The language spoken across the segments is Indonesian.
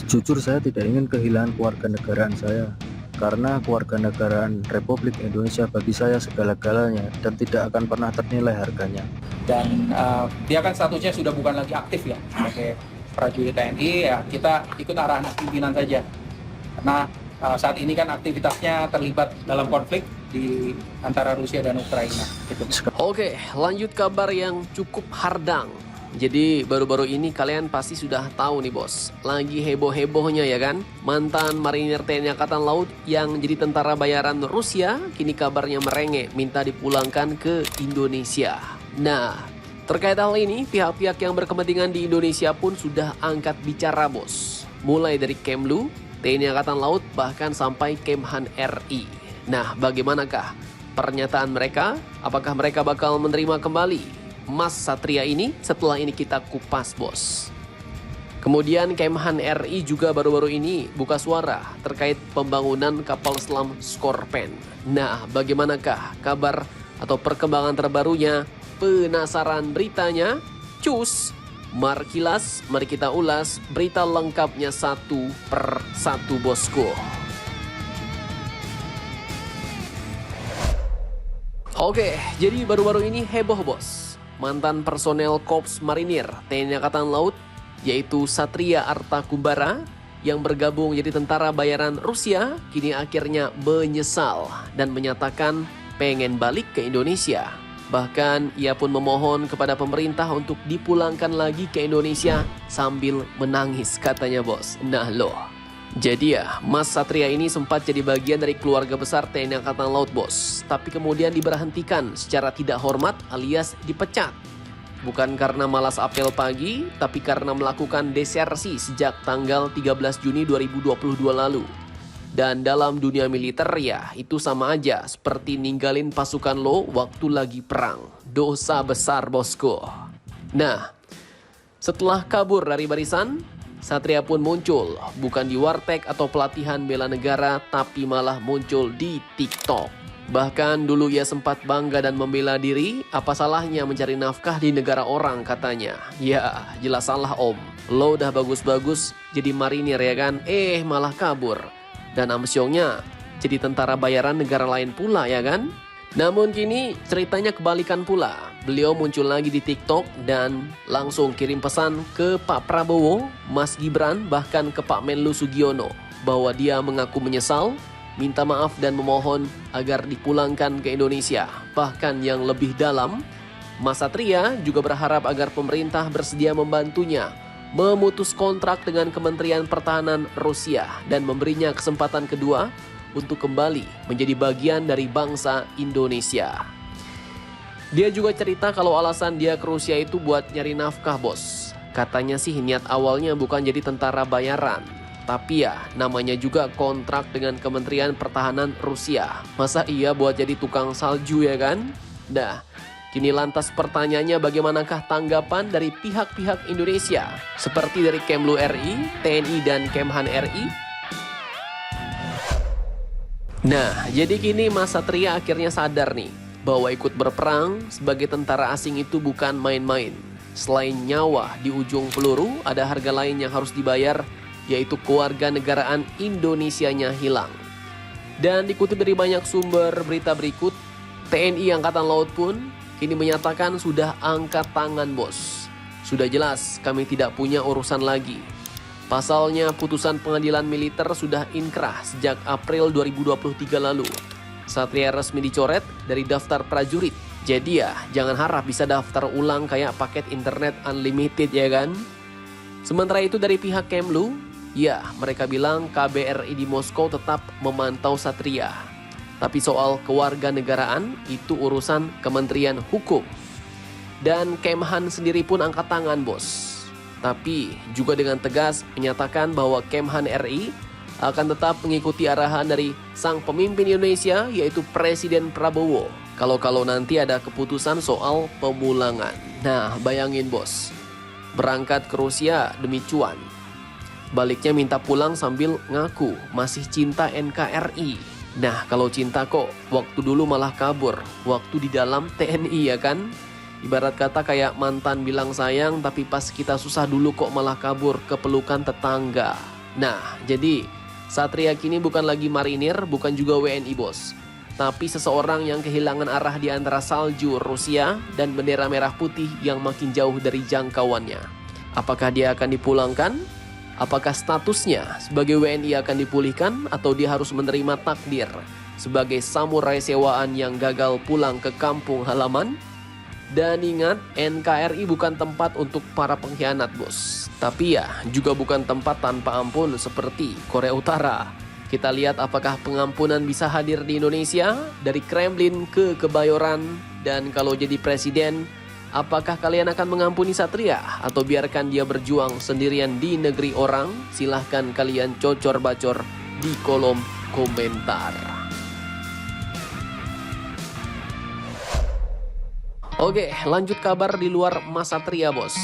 Jujur saya tidak ingin kehilangan kewarganegaraan saya, karena kewarganegaraan Republik Indonesia bagi saya segala-galanya dan tidak akan pernah ternilai harganya. Dan dia kan statusnya sudah bukan lagi aktif ya sebagai prajurit TNI, ya kita ikut arahan pimpinan saja. Karena saat ini kan aktivitasnya terlibat dalam konflik di antara Rusia dan Ukraina. Gitu. Oke, lanjut kabar yang cukup hardang. Jadi baru-baru ini kalian pasti sudah tahu nih bos, lagi heboh-hebohnya ya kan? Mantan marinir TNI Angkatan Laut yang jadi tentara bayaran Rusia kini kabarnya merengek minta dipulangkan ke Indonesia. Nah, terkait hal ini pihak-pihak yang berkepentingan di Indonesia pun sudah angkat bicara bos. Mulai dari Kemlu, TNI Angkatan Laut bahkan sampai Kemhan RI. Nah, bagaimanakah pernyataan mereka? Apakah mereka bakal menerima kembali Mas Satria ini? Setelah ini kita kupas bos. Kemudian Kemhan RI juga baru-baru ini buka suara terkait pembangunan kapal selam Skorpen. Nah, bagaimanakah kabar atau perkembangan terbarunya? Penasaran beritanya? Cus! Mari kilas, mari kita ulas berita lengkapnya satu per satu bosku. Oke, jadi baru-baru ini heboh bos. Mantan personel Korps Marinir TNI Angkatan Laut yaitu Satria Artakumbara yang bergabung jadi tentara bayaran Rusia kini akhirnya menyesal dan menyatakan pengen balik ke Indonesia. Bahkan ia pun memohon kepada pemerintah untuk dipulangkan lagi ke Indonesia sambil menangis katanya bos. Nah loh, jadi ya Mas Satria ini sempat jadi bagian dari keluarga besar TNI Angkatan Laut bos. Tapi kemudian diberhentikan secara tidak hormat alias dipecat. Bukan karena malas apel pagi, tapi karena melakukan desersi sejak tanggal 13 Juni 2022 lalu. Dan dalam dunia militer ya itu sama aja seperti ninggalin pasukan lo waktu lagi perang. Dosa besar bosku. Nah, setelah kabur dari barisan, Satria pun muncul bukan di warteg atau pelatihan bela negara tapi malah muncul di TikTok. Bahkan dulu ia sempat bangga dan membela diri, apa salahnya mencari nafkah di negara orang katanya. Ya jelas salah om, lo udah bagus-bagus jadi marinir ya kan, malah kabur. Dan amsyongnya jadi tentara bayaran negara lain pula ya kan. Namun kini ceritanya kebalikan pula. Beliau muncul lagi di TikTok dan langsung kirim pesan ke Pak Prabowo, Mas Gibran, bahkan ke Pak Menlu Sugiono bahwa dia mengaku menyesal, minta maaf dan memohon agar dipulangkan ke Indonesia. Bahkan yang lebih dalam, Mas Satria juga berharap agar pemerintah bersedia membantunya memutus kontrak dengan Kementerian Pertahanan Rusia dan memberinya kesempatan kedua untuk kembali menjadi bagian dari bangsa Indonesia. Dia juga cerita kalau alasan dia ke Rusia itu buat nyari nafkah bos. Katanya sih niat awalnya bukan jadi tentara bayaran. Tapi ya namanya juga kontrak dengan Kementerian Pertahanan Rusia. Masa iya buat jadi tukang salju ya kan? Nah, kini lantas pertanyaannya bagaimanakah tanggapan dari pihak-pihak Indonesia? Seperti dari Kemlu RI, TNI dan Kemhan RI. Nah, jadi kini Mas Satria akhirnya sadar nih bahwa ikut berperang sebagai tentara asing itu bukan main-main. Selain nyawa di ujung peluru, ada harga lain yang harus dibayar, yaitu kewarganegaraan Indonesianya hilang. Dan dikutip dari banyak sumber berita berikut, TNI Angkatan Laut pun kini menyatakan sudah angkat tangan bos. Sudah jelas kami tidak punya urusan lagi. Pasalnya putusan pengadilan militer sudah inkrah sejak April 2023 lalu. Satria resmi dicoret dari daftar prajurit. Jadi ya jangan harap bisa daftar ulang kayak paket internet unlimited ya kan. Sementara itu dari pihak Kemlu, ya mereka bilang KBRI di Moskow tetap memantau Satria. Tapi soal kewarganegaraan itu urusan Kementerian Hukum. Dan Kemhan sendiri pun angkat tangan bos. Tapi juga dengan tegas menyatakan bahwa Kemhan RI akan tetap mengikuti arahan dari sang pemimpin Indonesia yaitu Presiden Prabowo. Kalau nanti ada keputusan soal pemulangan. Nah bayangin bos, berangkat ke Rusia demi cuan. Baliknya minta pulang sambil ngaku masih cinta NKRI. Nah kalau cinta kok waktu dulu malah kabur, waktu di dalam TNI ya kan? Ibarat kata kayak mantan bilang sayang tapi pas kita susah dulu kok malah kabur ke pelukan tetangga. Nah, jadi Satria kini bukan lagi marinir, bukan juga WNI bos. Tapi seseorang yang kehilangan arah di antara salju Rusia dan bendera merah putih yang makin jauh dari jangkauannya. Apakah dia akan dipulangkan? Apakah statusnya sebagai WNI akan dipulihkan atau dia harus menerima takdir sebagai samurai sewaan yang gagal pulang ke kampung halaman? Dan ingat, NKRI bukan tempat untuk para pengkhianat bos. Tapi ya, juga bukan tempat tanpa ampun seperti Korea Utara. Kita lihat apakah pengampunan bisa hadir di Indonesia, dari Kremlin ke Kebayoran. Dan kalau jadi presiden, apakah kalian akan mengampuni Satria atau biarkan dia berjuang sendirian di negeri orang? Silahkan kalian cocor-bacor di kolom komentar. Oke, lanjut kabar di luar Mas Satria bos.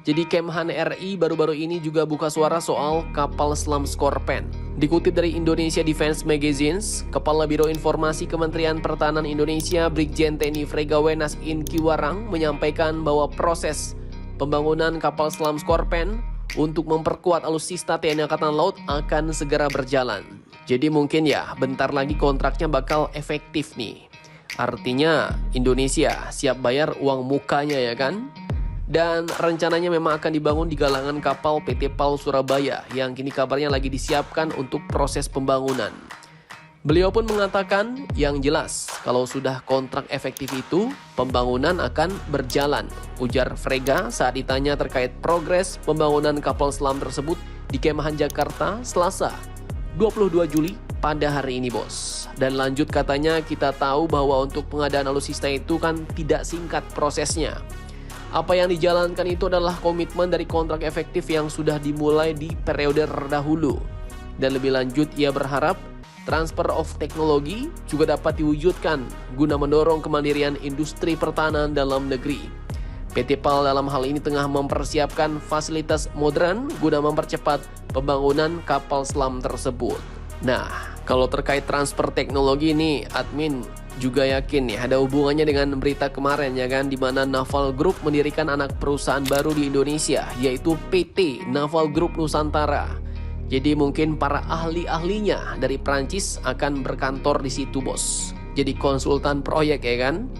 Jadi Kemhan RI baru-baru ini juga buka suara soal kapal selam Skorpen. Dikutip dari Indonesia Defense Magazines, Kepala Biro Informasi Kementerian Pertahanan Indonesia Brigjen TNI Fregawenas Inkiwarang menyampaikan bahwa proses pembangunan kapal selam Skorpen untuk memperkuat alutsista TNI Angkatan Laut akan segera berjalan. Jadi mungkin ya bentar lagi kontraknya bakal efektif nih. Artinya Indonesia siap bayar uang mukanya ya kan? Dan rencananya memang akan dibangun di galangan kapal PT PAL Surabaya yang kini kabarnya lagi disiapkan untuk proses pembangunan. Beliau pun mengatakan yang jelas kalau sudah kontrak efektif itu pembangunan akan berjalan. Ujar Frega saat ditanya terkait progres pembangunan kapal selam tersebut di Kemahan Jakarta Selasa 22 Juli pada hari ini bos. Dan lanjut katanya, kita tahu bahwa untuk pengadaan alutsista itu kan tidak singkat prosesnya. Apa yang dijalankan itu adalah komitmen dari kontrak efektif yang sudah dimulai di periode dahulu. Dan lebih lanjut ia berharap transfer of teknologi juga dapat diwujudkan guna mendorong kemandirian industri pertahanan dalam negeri. PT PAL dalam hal ini tengah mempersiapkan fasilitas modern guna mempercepat pembangunan kapal selam tersebut. Nah, kalau terkait transfer teknologi ini, admin juga yakin ya ada hubungannya dengan berita kemarin ya kan, di mana Naval Group mendirikan anak perusahaan baru di Indonesia, yaitu PT Naval Group Nusantara. Jadi mungkin para ahli-ahlinya dari Prancis akan berkantor di situ bos. Jadi konsultan proyek ya kan.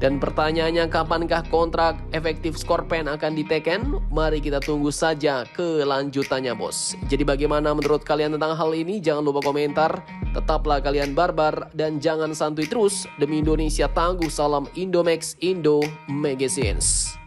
Dan pertanyaannya, kapankah kontrak efektif Skorpen akan diteken? Mari kita tunggu saja kelanjutannya bos. Jadi bagaimana menurut kalian tentang hal ini? Jangan lupa komentar. Tetaplah kalian barbar dan jangan santuy terus. Demi Indonesia tangguh, salam Indomax Indo Magazines.